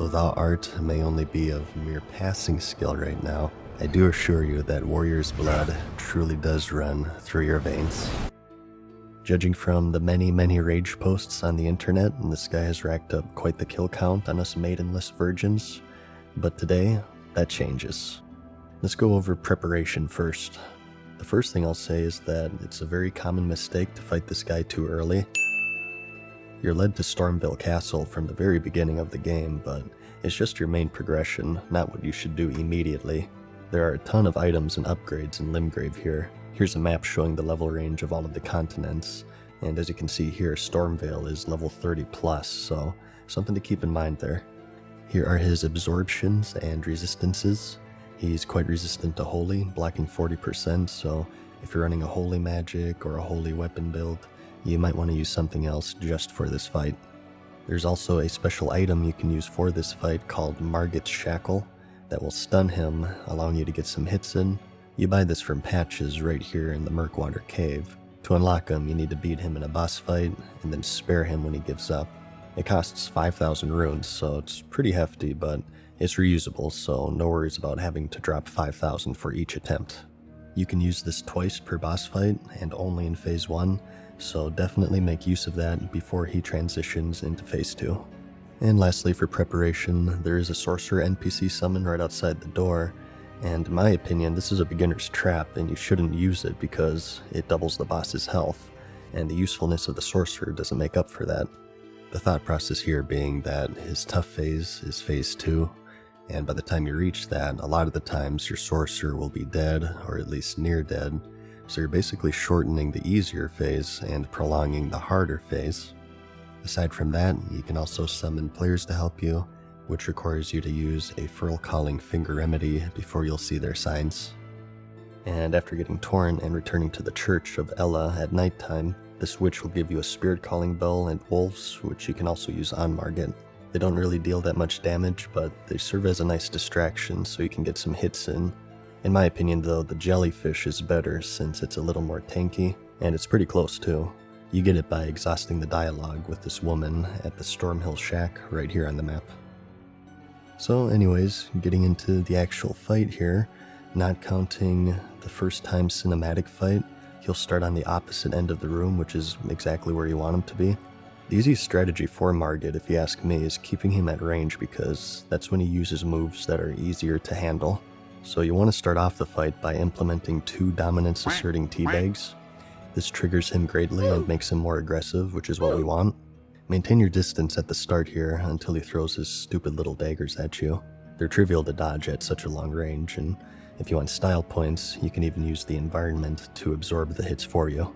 Though thou art may only be of mere passing skill right now, I do assure you that warrior's blood truly does run through your veins. Judging from the many rage posts on the internet, this guy has racked up quite the kill count on us maidenless virgins, but today, that changes. Let's go over preparation first. The first thing I'll say is that it's a very common mistake to fight this guy too early. You're led to Stormville Castle from the very beginning of the game, but it's just your main progression, not what you should do immediately. There are a ton of items and upgrades in Limgrave here. Here's a map showing the level range of all of the continents, and as you can see here, Stormvale is level 30 plus, so something to keep in mind there. Here are his absorptions and resistances. He's quite resistant to holy, blocking 40%, so if you're running a holy magic or a holy weapon build, you might want to use something else just for this fight. There's also a special item you can use for this fight called Margit's Shackle that will stun him, allowing you to get some hits in. You buy this from Patches right here in the Murkwater Cave. To unlock him, you need to beat him in a boss fight and then spare him when he gives up. It costs 5,000 runes, so it's pretty hefty, but it's reusable, so no worries about having to drop 5,000 for each attempt. You can use this twice per boss fight and only in Phase 1, so definitely make use of that before he transitions into Phase 2. And lastly, for preparation, there is a sorcerer NPC summon right outside the door, and in my opinion, this is a beginner's trap and you shouldn't use it because it doubles the boss's health, and the usefulness of the sorcerer doesn't make up for that. The thought process here being that his tough phase is Phase 2, and by the time you reach that, a lot of the times your sorcerer will be dead, or at least near dead, so you're basically shortening the easier phase and prolonging the harder phase. Aside from that, you can also summon players to help you, which requires you to use a Furl Calling Finger Remedy before you'll see their signs. And after getting torn and returning to the Church of Ella at nighttime, this witch will give you a Spirit Calling Bell and Wolves, which you can also use on Margit. They don't really deal that much damage, but they serve as a nice distraction so you can get some hits in. In my opinion though, the Jellyfish is better since it's a little more tanky, and it's pretty close too. You get it by exhausting the dialogue with this woman at the Stormhill Shack right here on the map. So anyways, getting into the actual fight here, not counting the first time cinematic fight, he'll start on the opposite end of the room, which is exactly where you want him to be. The easiest strategy for Margit, if you ask me, is keeping him at range because that's when he uses moves that are easier to handle. So you want to start off the fight by implementing 2 dominance asserting teabags. This triggers him greatly and makes him more aggressive, which is what we want. Maintain your distance at the start here until he throws his stupid little daggers at you. They're trivial to dodge at such a long range, and if you want style points, you can even use the environment to absorb the hits for you.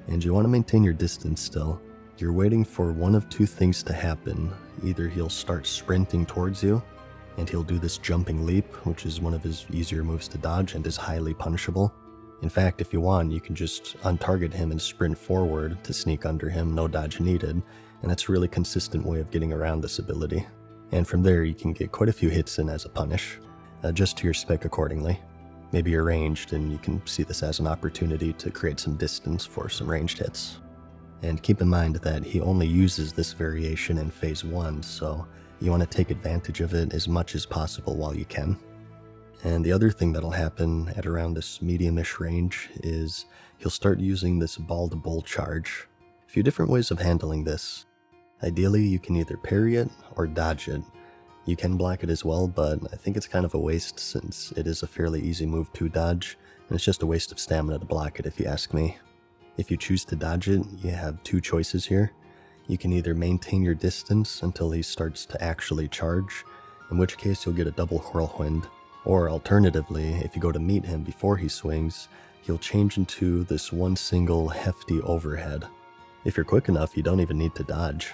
And you want to maintain your distance still. You're waiting for one of 2 things to happen. Either he'll start sprinting towards you, and he'll do this jumping leap, which is one of his easier moves to dodge and is highly punishable. In fact, if you want, you can just untarget him and sprint forward to sneak under him, no dodge needed, and that's a really consistent way of getting around this ability. And from there, you can get quite a few hits in as a punish. Adjust to your spec accordingly. Maybe you're ranged, and you can see this as an opportunity to create some distance for some ranged hits. And keep in mind that he only uses this variation in Phase 1, so you want to take advantage of it as much as possible while you can. And the other thing that'll happen at around this medium-ish range is he'll start using this bald bull charge. A few different ways of handling this. Ideally, you can either parry it or dodge it. You can block it as well, but I think it's kind of a waste since it is a fairly easy move to dodge, and it's just a waste of stamina to block it if you ask me. If you choose to dodge it, you have 2 choices here. You can either maintain your distance until he starts to actually charge, in which case you'll get a double whirlwind, or alternatively, if you go to meet him before he swings, he'll change into this one single hefty overhead. If you're quick enough, you don't even need to dodge.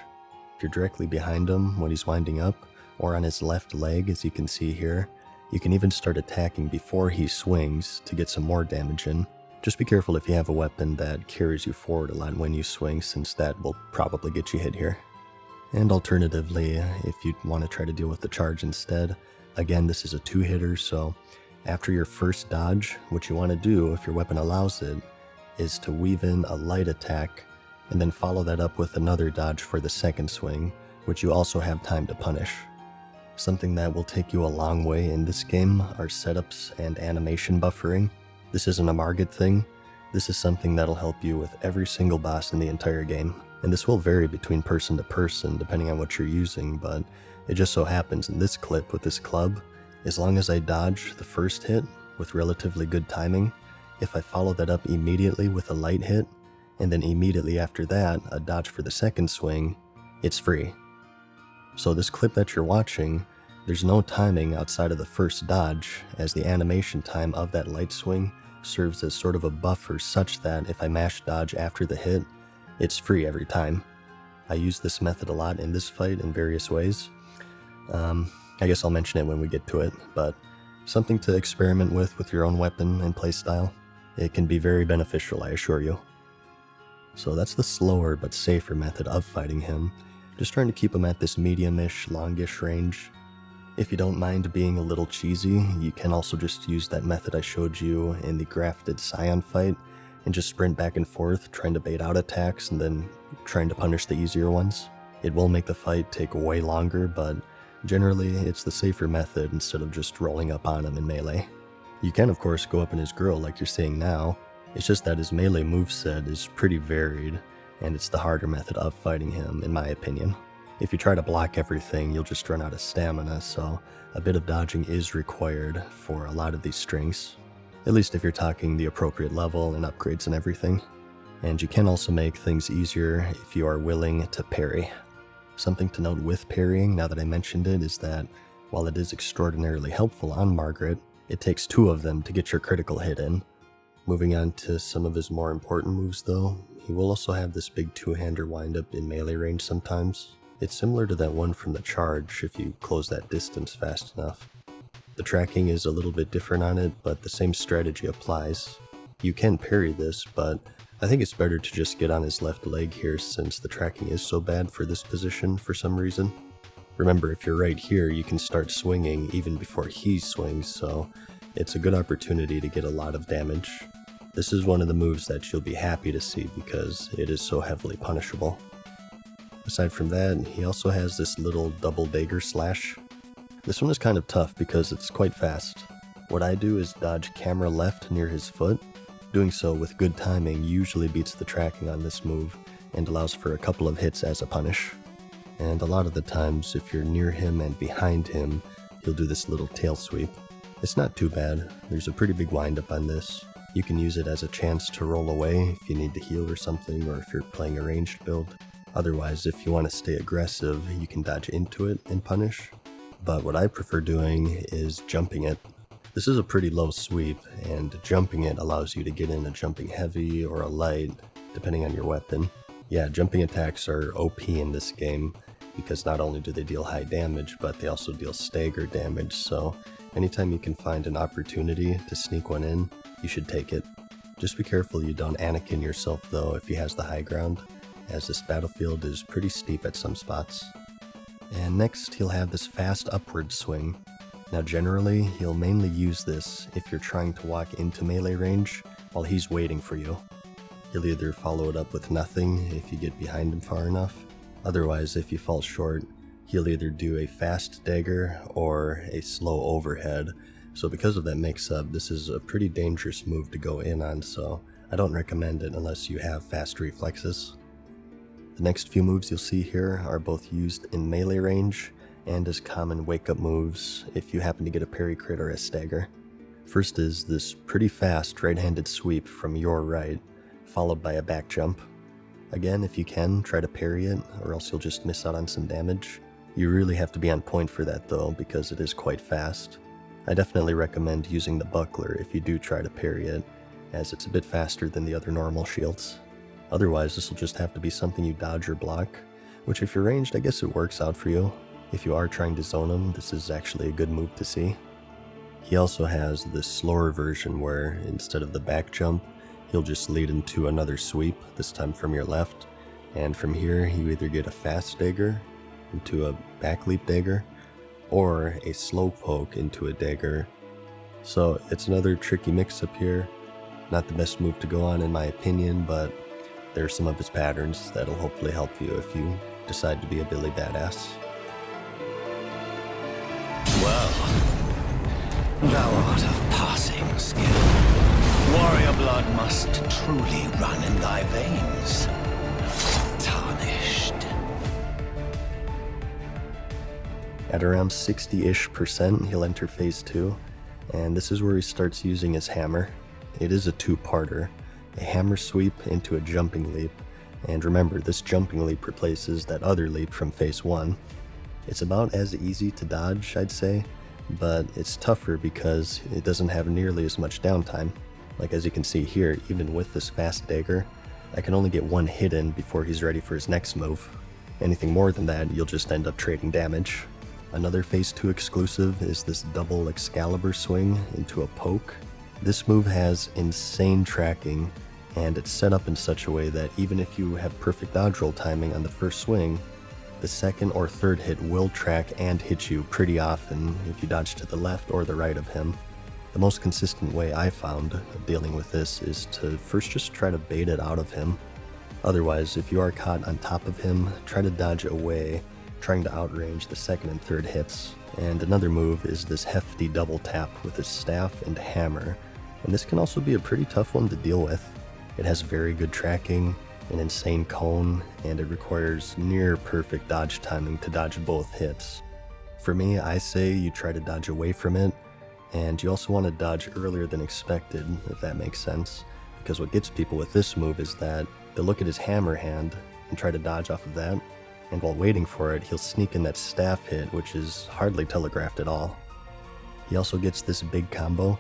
If you're directly behind him when he's winding up, or on his left leg as you can see here, you can even start attacking before he swings to get some more damage in. Just be careful if you have a weapon that carries you forward a lot when you swing, since that will probably get you hit here. And alternatively, if you want to try to deal with the charge instead, again, this is a 2-hitter, so after your first dodge, what you want to do, if your weapon allows it, is to weave in a light attack, and then follow that up with another dodge for the second swing, which you also have time to punish. Something that will take you a long way in this game are setups and animation buffering. This isn't a Margit thing. This is something that'll help you with every single boss in the entire game. And this will vary between person to person depending on what you're using, but it just so happens in this clip with this club, as long as I dodge the first hit with relatively good timing, if I follow that up immediately with a light hit, and then immediately after that, a dodge for the second swing, it's free. So this clip that you're watching, there's no timing outside of the first dodge, as the animation time of that light swing serves as sort of a buffer such that if I mash dodge after the hit, it's free every time. I use this method a lot in this fight in various ways. I guess I'll mention it when we get to it, but something to experiment with your own weapon and playstyle. It can be very beneficial, I assure you. So that's the slower but safer method of fighting him, just trying to keep him at this medium-ish, longish range. If you don't mind being a little cheesy, you can also just use that method I showed you in the grafted Scion fight and just sprint back and forth trying to bait out attacks and then trying to punish the easier ones. It will make the fight take way longer, but generally it's the safer method instead of just rolling up on him in melee. You can of course go up in his grill like you're seeing now, it's just that his melee moveset is pretty varied and it's the harder method of fighting him in my opinion. If you try to block everything, you'll just run out of stamina, so a bit of dodging is required for a lot of these strings. At least if you're talking the appropriate level and upgrades and everything. And you can also make things easier if you are willing to parry. Something to note with parrying, now that I mentioned it, is that while it is extraordinarily helpful on Margit, it takes 2 of them to get your critical hit in. Moving on to some of his more important moves though, he will also have this big 2-hander windup in melee range sometimes. It's similar to that one from the charge if you close that distance fast enough. The tracking is a little bit different on it, but the same strategy applies. You can parry this, but I think it's better to just get on his left leg here since the tracking is so bad for this position for some reason. Remember, if you're right here, you can start swinging even before he swings, so it's a good opportunity to get a lot of damage. This is one of the moves that you'll be happy to see because it is so heavily punishable. Aside from that, he also has this little double dagger slash. This one is kind of tough because it's quite fast. What I do is dodge camera left near his foot. Doing so with good timing usually beats the tracking on this move and allows for a couple of hits as a punish. And a lot of the times, if you're near him and behind him, he'll do this little tail sweep. It's not too bad. There's a pretty big windup on this. You can use it as a chance to roll away if you need to heal or something, or if you're playing a ranged build. Otherwise, if you want to stay aggressive, you can dodge into it and punish. But what I prefer doing is jumping it. This is a pretty low sweep, and jumping it allows you to get in a jumping heavy or a light, depending on your weapon. Yeah, jumping attacks are OP in this game, because not only do they deal high damage, but they also deal stagger damage, so anytime you can find an opportunity to sneak one in, you should take it. Just be careful you don't Anakin yourself though if he has the high ground, as this battlefield is pretty steep at some spots. And next, he'll have this fast upward swing. Now generally, he'll mainly use this if you're trying to walk into melee range while he's waiting for you. He'll either follow it up with nothing if you get behind him far enough. Otherwise, if you fall short, he'll either do a fast dagger or a slow overhead. So because of that mix-up, this is a pretty dangerous move to go in on, so I don't recommend it unless you have fast reflexes. The next few moves you'll see here are both used in melee range and as common wake-up moves if you happen to get a parry crit or a stagger. First is this pretty fast right-handed sweep from your right, followed by a back jump. Again, if you can, try to parry it, or else you'll just miss out on some damage. You really have to be on point for that though, because it is quite fast. I definitely recommend using the buckler if you do try to parry it, as it's a bit faster than the other normal shields. Otherwise, this will just have to be something you dodge or block, which if you're ranged, I guess it works out for you. If you are trying to zone him, this is actually a good move to see. He also has this slower version where, instead of the back jump, he'll just lead into another sweep, this time from your left, and from here you either get a fast dagger into a back leap dagger, or a slow poke into a dagger. So it's another tricky mix-up here. Not the best move to go on in my opinion, but there are some of his patterns that'll hopefully help you if you decide to be a Billy badass. Thou art of passing skill. Warrior blood must truly run in thy veins. Tarnished. At around 60-ish%, he'll enter phase 2, and this is where he starts using his hammer. It is a two-parter, a hammer sweep into a jumping leap, and remember, this jumping leap replaces that other leap from phase 1. It's about as easy to dodge, I'd say, but it's tougher because it doesn't have nearly as much downtime. Like as you can see here, even with this fast dagger, I can only get one hit in before he's ready for his next move. Anything more than that, you'll just end up trading damage. Another phase 2 exclusive is this double Excalibur swing into a poke. This move has insane tracking, and it's set up in such a way that even if you have perfect dodge roll timing on the first swing, the second or third hit will track and hit you pretty often if you dodge to the left or the right of him. The most consistent way I found of dealing with this is to first just try to bait it out of him. Otherwise, if you are caught on top of him, try to dodge away, trying to outrange the second and third hits. And another move is this hefty double tap with his staff and hammer, and this can also be a pretty tough one to deal with. It has very good tracking, an insane cone, and it requires near perfect dodge timing to dodge both hits. For me, I say you try to dodge away from it, and you also want to dodge earlier than expected, if that makes sense, because what gets people with this move is that they'll look at his hammer hand and try to dodge off of that, and while waiting for it, he'll sneak in that staff hit, which is hardly telegraphed at all. He also gets this big combo.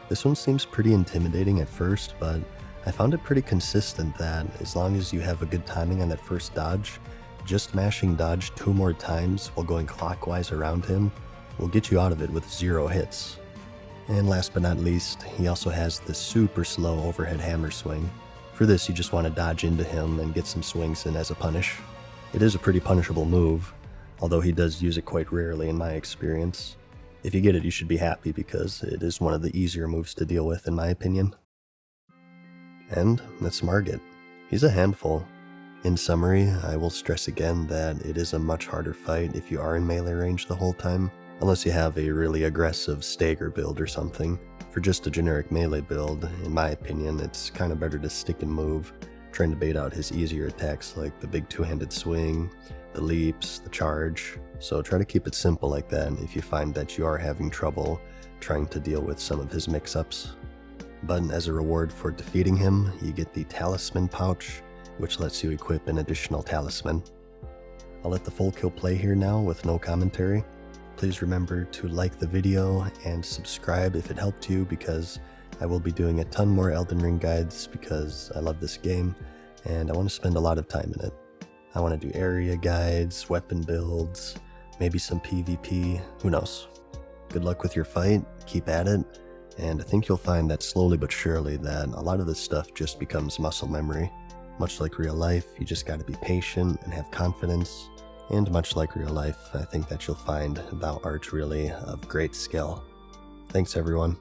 This one seems pretty intimidating at first, but I found it pretty consistent that as long as you have a good timing on that first dodge, just mashing dodge 2 more times while going clockwise around him will get you out of it with 0 hits. And last but not least, he also has this super slow overhead hammer swing. For this, you just want to dodge into him and get some swings in as a punish. It is a pretty punishable move, although he does use it quite rarely in my experience. If you get it, you should be happy because it is one of the easier moves to deal with in my opinion. And that's Margit. He's a handful. In summary, I will stress again that it is a much harder fight if you are in melee range the whole time, unless you have a really aggressive stagger build or something. For just a generic melee build, in my opinion, it's kinda better to stick and move, trying to bait out his easier attacks like the big two-handed swing, the leaps, the charge. So try to keep it simple like that if you find that you are having trouble trying to deal with some of his mix-ups. But as a reward for defeating him, you get the Talisman pouch, which lets you equip an additional talisman. I'll let the full kill play here now with no commentary. Please remember to like the video and subscribe if it helped you, because I will be doing a ton more Elden Ring guides because I love this game and I want to spend a lot of time in it. I want to do area guides, weapon builds, maybe some PvP, who knows. Good luck with your fight, keep at it, and I think you'll find that slowly but surely that a lot of this stuff just becomes muscle memory. Much like real life, you just gotta be patient and have confidence, and much like real life, I think that you'll find thou art really of great skill. Thanks everyone.